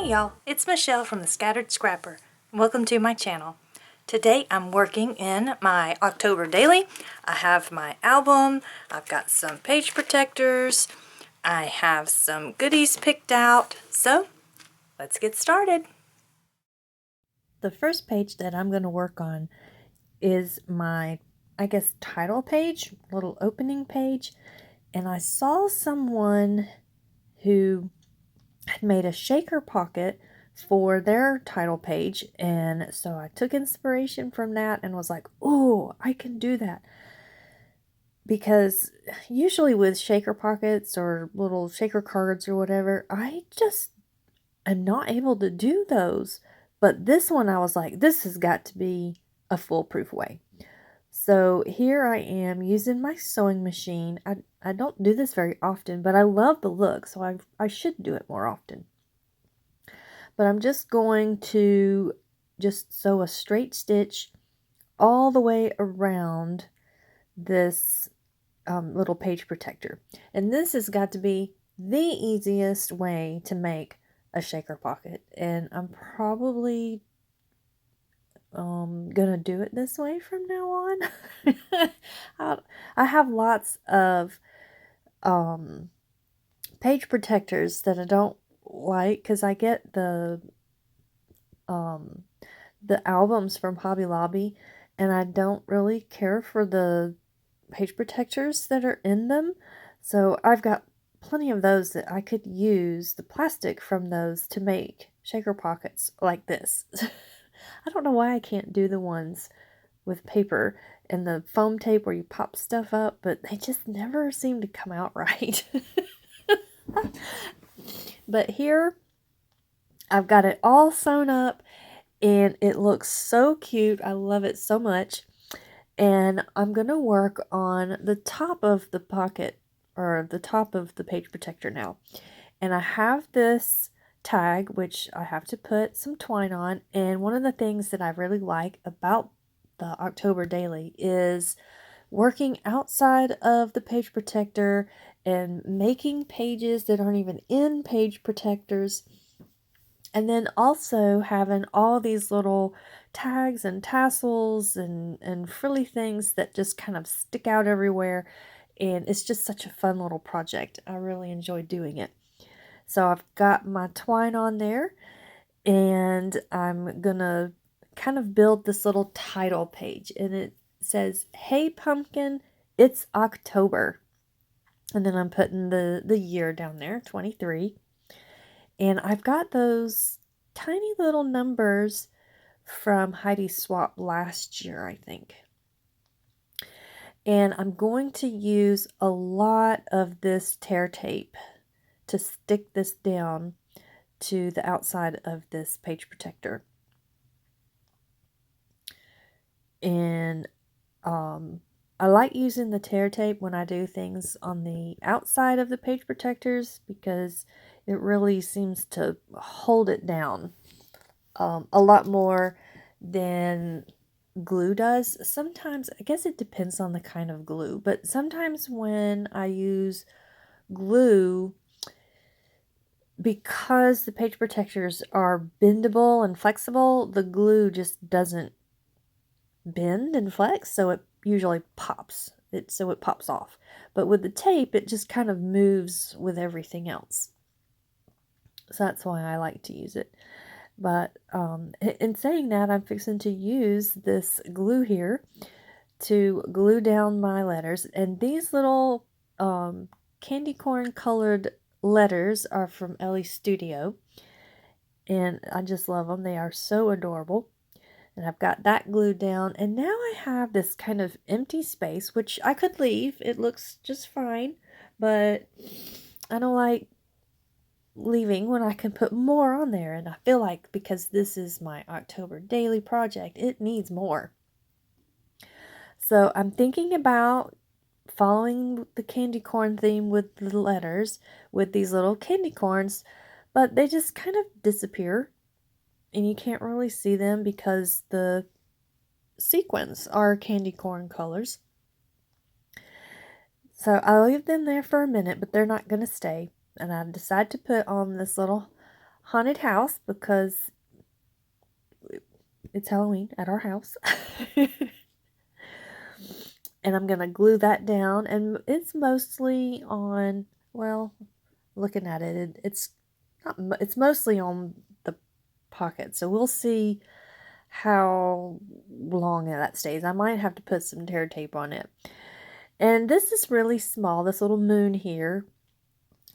y'all, it's Michelle from the Scattered Scrapper. Welcome to my channel. Today I'm working in my October daily. I have my album, I've got some page protectors, I have some goodies picked out, so let's get started. The first page that I'm going to work on is my, title page, little opening page, and I saw someone who had made a shaker pocket for their title page, and so I took inspiration from that and was like, oh, I can do that. Because usually with shaker pockets or little shaker cards or whatever, I just am not able to do those. But this one, I was like, this has got to be a foolproof way. So here I am using my sewing machine. I don't do this very often, but I love the look, so I should do it more often. But I'm just going to just sew a straight stitch all the way around this little page protector. And this has got to be the easiest way to make a shaker pocket. And I'm probably gonna do it this way from now on. I have lots of page protectors that I don't like because I get the albums from Hobby Lobby, and I don't really care for the page protectors that are in them. So I've got plenty of those that I could use the plastic from those to make shaker pockets like this. I don't know why I can't do the ones with paper and the foam tape where you pop stuff up, but they just never seem to come out right. But here I've got it all sewn up and it looks so cute. I love it so much. And I'm going to work on the top of the pocket, or the top of the page protector now. And I have this tag, which I have to put some twine on. And one of the things that I really like about the October Daily is working outside of the page protector and making pages that aren't even in page protectors. And then also having all these little tags and tassels and frilly things that just kind of stick out everywhere. And it's just such a fun little project. I really enjoy doing it. So I've got my twine on there, and I'm gonna kind of build this little title page. And it says, "Hey pumpkin, it's October." And then I'm putting the year down there, 23. And I've got those tiny little numbers from Heidi Swap last year, I think. And I'm going to use a lot of this tear tape to stick this down to the outside of this page protector. And I like using the tear tape when I do things on the outside of the page protectors because it really seems to hold it down a lot more than glue does. Sometimes, I guess it depends on the kind of glue, but sometimes when I use glue, because the page protectors are bendable and flexible, the glue just doesn't bend and flex, so it usually pops. So it pops off. But with the tape, it just kind of moves with everything else. So that's why I like to use it. But in saying that, I'm fixing to use this glue here to glue down my letters. And these little candy corn colored letters are from Ellie Studio. And I just love them. They are so adorable. And I've got that glued down. And now I have this kind of empty space, which I could leave. It looks just fine. But I don't like leaving when I can put more on there, and I feel like because this is my October daily project, it needs more. So I'm thinking about following the candy corn theme with the letters with these little candy corns, but they just kind of disappear and you can't really see them because the sequins are candy corn colors. So I'll leave them there for a minute, but they're not going to stay. And I decided to put on this little haunted house because it's Halloween at our house. And I'm going to glue that down, and it's mostly on, well, looking at it, it's mostly on the pocket. So we'll see how long that stays. I might have to put some tear tape on it. And this is really small, this little moon here.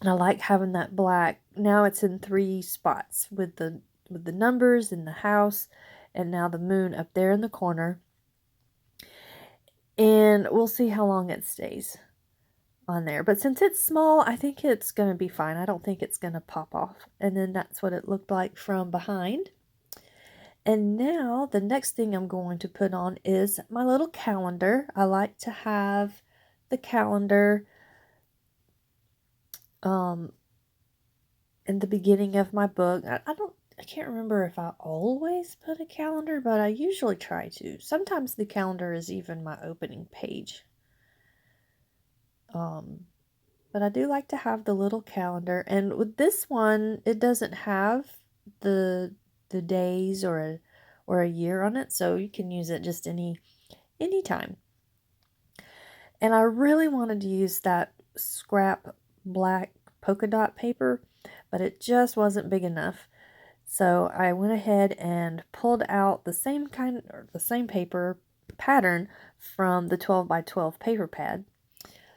And I like having that black. Now it's in 3 spots with the numbers in the house, and now the moon up there in the corner. And we'll see how long it stays on there. But since it's small, I think it's going to be fine. I don't think it's going to pop off. And then that's what it looked like from behind. And now the next thing I'm going to put on is my little calendar. I like to have the calendar in the beginning of my book. I can't remember if I always put a calendar, but I usually try to. Sometimes the calendar is even my opening page. But I do like to have the little calendar. And with this one, it doesn't have the days or a year on it, so you can use it just any time. And I really wanted to use that scrap black polka dot paper, but it just wasn't big enough. So I went ahead and pulled out the same paper pattern from the 12 by 12 paper pad,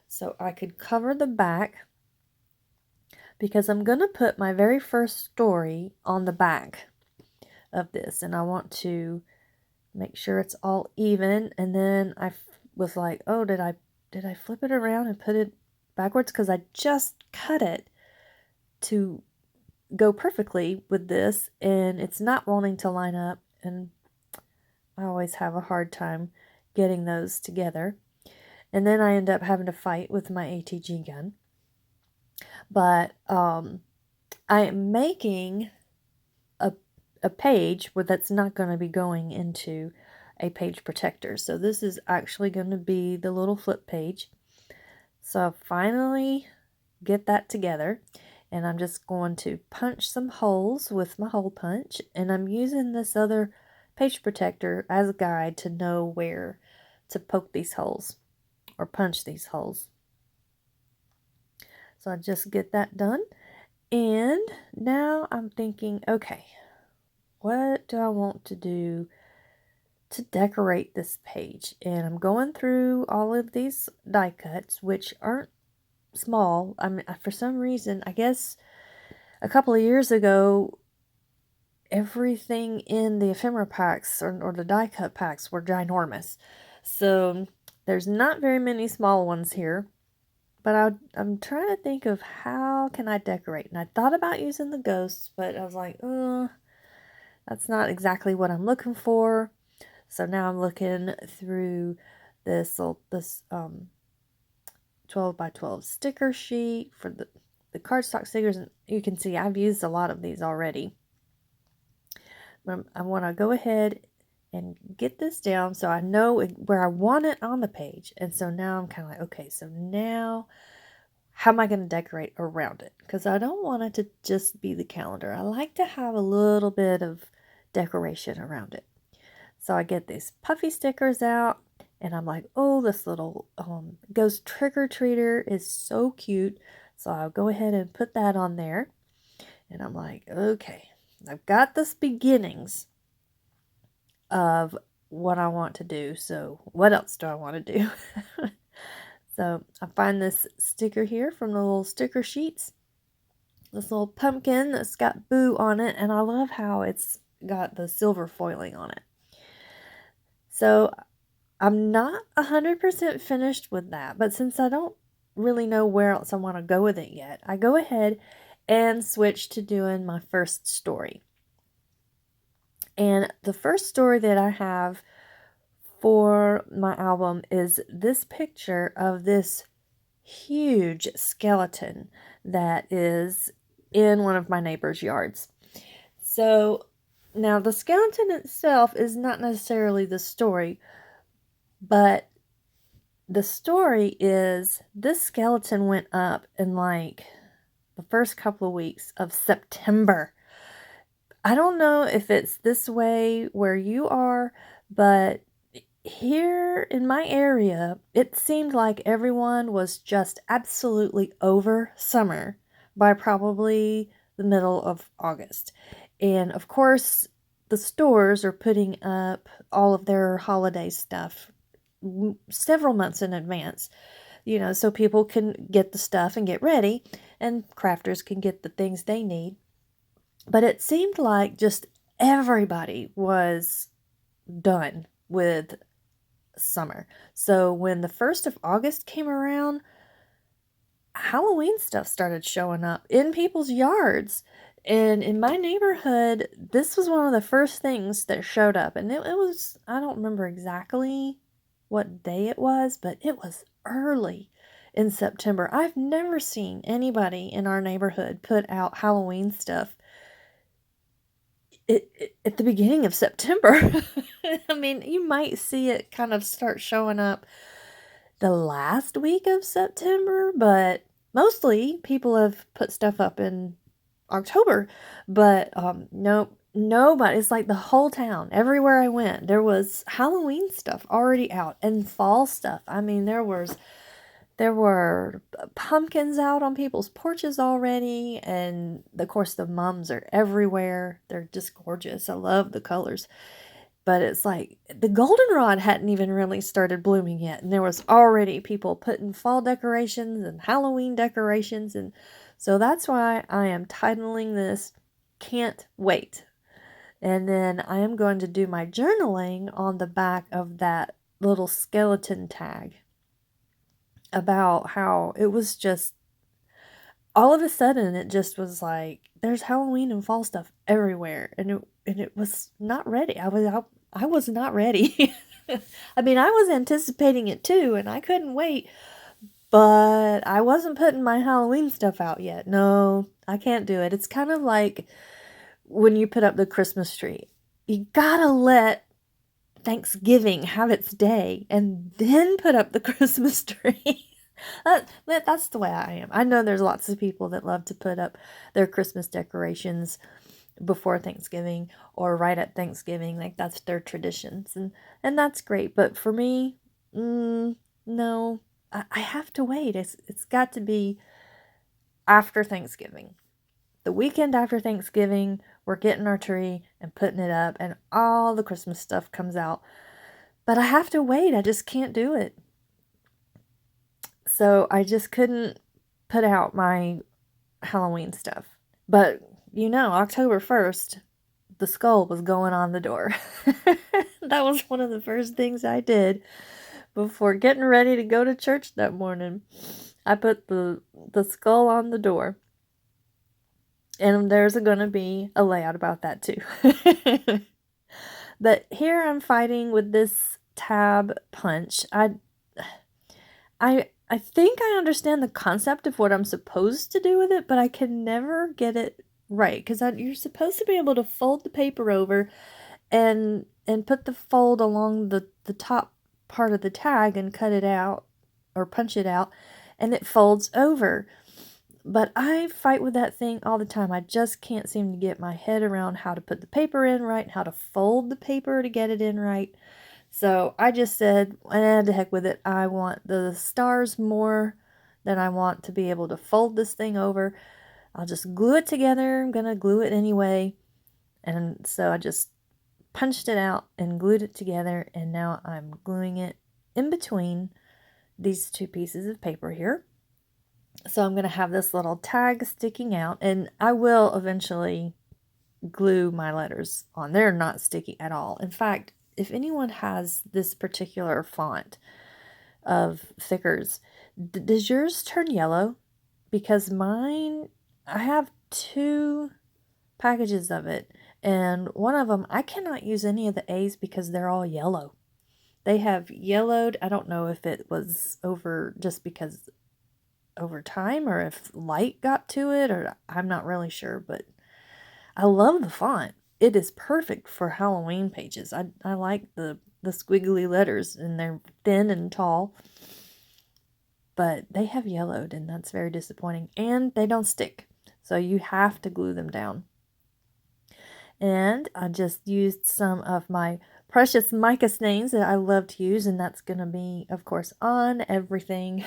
so I could cover the back, because I'm going to put my very first story on the back of this, and I want to make sure it's all even. And then I was like, oh, did I flip it around and put it backwards? Because I just cut it to go perfectly with this, and it's not wanting to line up, and I always have a hard time getting those together. And then I end up having to fight with my ATG gun. But I am making a page that's not going to be going into a page protector. So this is actually going to be the little flip page. So I finally get that together, and I'm just going to punch some holes with my hole punch, and I'm using this other page protector as a guide to know where to poke these holes or punch these holes. So I just get that done, and now I'm thinking, okay, what do I want to do to decorate this page? And I'm going through all of these die cuts, which aren't small. I mean, for some reason, I guess a couple of years ago, everything in the ephemera packs or the die cut packs were ginormous. So there's not very many small ones here. But I'm trying to think of how can I decorate. And I thought about using the ghosts, but I was like, that's not exactly what I'm looking for. So now I'm looking through this 12 by 12 sticker sheet for the cardstock stickers. And you can see I've used a lot of these already. But I want to go ahead and get this down so I know where I want it on the page. And so now I'm kind of like, okay, so now how am I going to decorate around it? Because I don't want it to just be the calendar. I like to have a little bit of decoration around it. So I get these puffy stickers out, and I'm like, oh, this little ghost trick-or-treater is so cute. So I'll go ahead and put that on there. And I'm like, okay, I've got this beginnings of what I want to do. So what else do I want to do? So I find this sticker here from the little sticker sheets. This little pumpkin that's got Boo on it, and I love how it's got the silver foiling on it. So I'm not 100% finished with that, but since I don't really know where else I want to go with it yet, I go ahead and switch to doing my first story. And the first story that I have for my album is this picture of this huge skeleton that is in one of my neighbor's yards. So now the skeleton itself is not necessarily the story, but the story is this skeleton went up in like the first couple of weeks of September. I don't know if it's this way where you are, but here in my area, it seemed like everyone was just absolutely over summer by probably the middle of August. And of course, the stores are putting up all of their holiday stuff several months in advance, so people can get the stuff and get ready, and crafters can get the things they need. But it seemed like just everybody was done with summer. So when the 1st of August came around, Halloween stuff started showing up in people's yards. And in my neighborhood, this was one of the first things that showed up. And it was, I don't remember exactly what day it was, but it was early in September. I've never seen anybody in our neighborhood put out Halloween stuff at the beginning of September. I mean, you might see it kind of start showing up the last week of September, but mostly people have put stuff up in October. But nope, nobody. It's like the whole town, everywhere I went, there was Halloween stuff already out and fall stuff. I mean, there were pumpkins out on people's porches already, and of course the mums are everywhere. They're just gorgeous. I love the colors. But it's like the goldenrod hadn't even really started blooming yet, and there was already people putting fall decorations and Halloween decorations, and so that's why I am titling this Can't Wait. And then I am going to do my journaling on the back of that little skeleton tag about how it was just all of a sudden it just was like there's Halloween and fall stuff everywhere, and it was not ready. I was not ready. I mean, I was anticipating it too, and I couldn't wait, but I wasn't putting my Halloween stuff out yet. No, I can't do it. It's kind of like when you put up the Christmas tree. You gotta let Thanksgiving have its day and then put up the Christmas tree. That's the way I am. I know there's lots of people that love to put up their Christmas decorations before Thanksgiving or right at Thanksgiving. Like that's their traditions, and that's great. But for me, no, I have to wait. It's got to be after Thanksgiving. The weekend after Thanksgiving, we're getting our tree and putting it up, and all the Christmas stuff comes out. But I have to wait. I just can't do it. So I just couldn't put out my Halloween stuff. But, October 1st, the skull was going on the door. That was one of the first things I did before getting ready to go to church that morning. I put the skull on the door. And there's going to be a layout about that too. But here I'm fighting with this tab punch. I think I understand the concept of what I'm supposed to do with it, but I can never get it right, because you're supposed to be able to fold the paper over and put the fold along the top part of the tag and cut it out or punch it out, and it folds over. But I fight with that thing all the time. I just can't seem to get my head around how to put the paper in right, how to fold the paper to get it in right. So I just said, to heck with it. I want the stars more than I want to be able to fold this thing over. I'll just glue it together. I'm going to glue it anyway. And so I just punched it out and glued it together. And now I'm gluing it in between these two pieces of paper here. So I'm going to have this little tag sticking out. And I will eventually glue my letters on. They're not sticky at all. In fact, if anyone has this particular font of thickers, does yours turn yellow? Because mine, I have 2 packages of it, and one of them, I cannot use any of the A's because they're all yellow. They have yellowed. I don't know if it was just because over time or if light got to it, or I'm not really sure, but I love the font. It is perfect for Halloween pages. I like the squiggly letters, and they're thin and tall. But they have yellowed, and that's very disappointing. And they don't stick, so you have to glue them down. And I just used some of my precious mica stains that I love to use, and that's going to be, of course, on everything.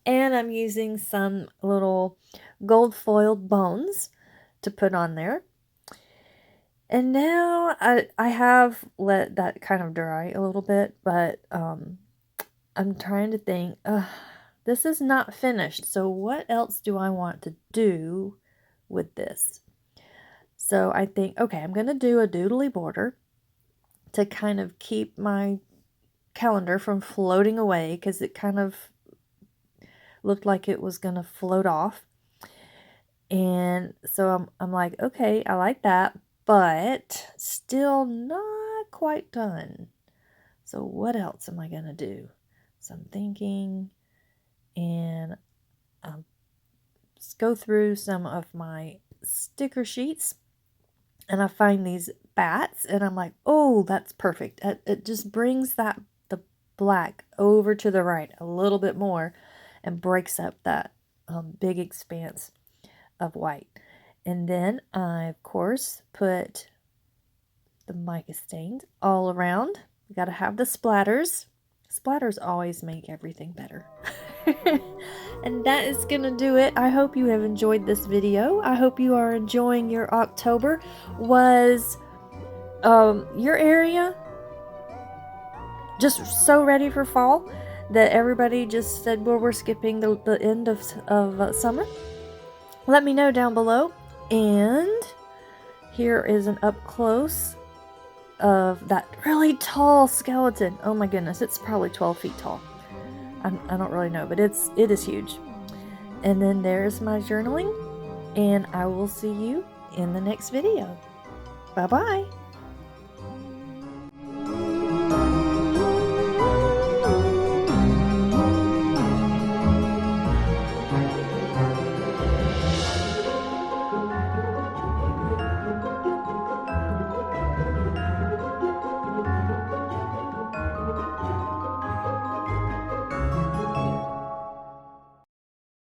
And I'm using some little gold foiled bones to put on there. And now I have let that kind of dry a little bit, but I'm trying to think, this is not finished, so what else do I want to do with this? So I think, okay, I'm going to do a doodly border to kind of keep my calendar from floating away, because it kind of looked like it was going to float off. And so I'm like, okay, I like that, but still not quite done. So what else am I going to do? So I'm thinking, and just go through some of my sticker sheets, and I find these bats, and I'm like, oh, that's perfect. It just brings the black over to the right a little bit more and breaks up that big expanse of white. And then I, of course, put the mica stains all around. You got to have the splatters. Splatters always make everything better. And that is gonna do it. I hope you have enjoyed this video. I hope you are enjoying your October. Was your area just so ready for fall that everybody just said, well, we're skipping the end of summer? Let me know down below. And here is an up close of that really tall skeleton. Oh my goodness, it's probably 12 feet tall. I don't really know, but it is huge. And then there's my journaling, and I will see you in the next video. Bye-bye.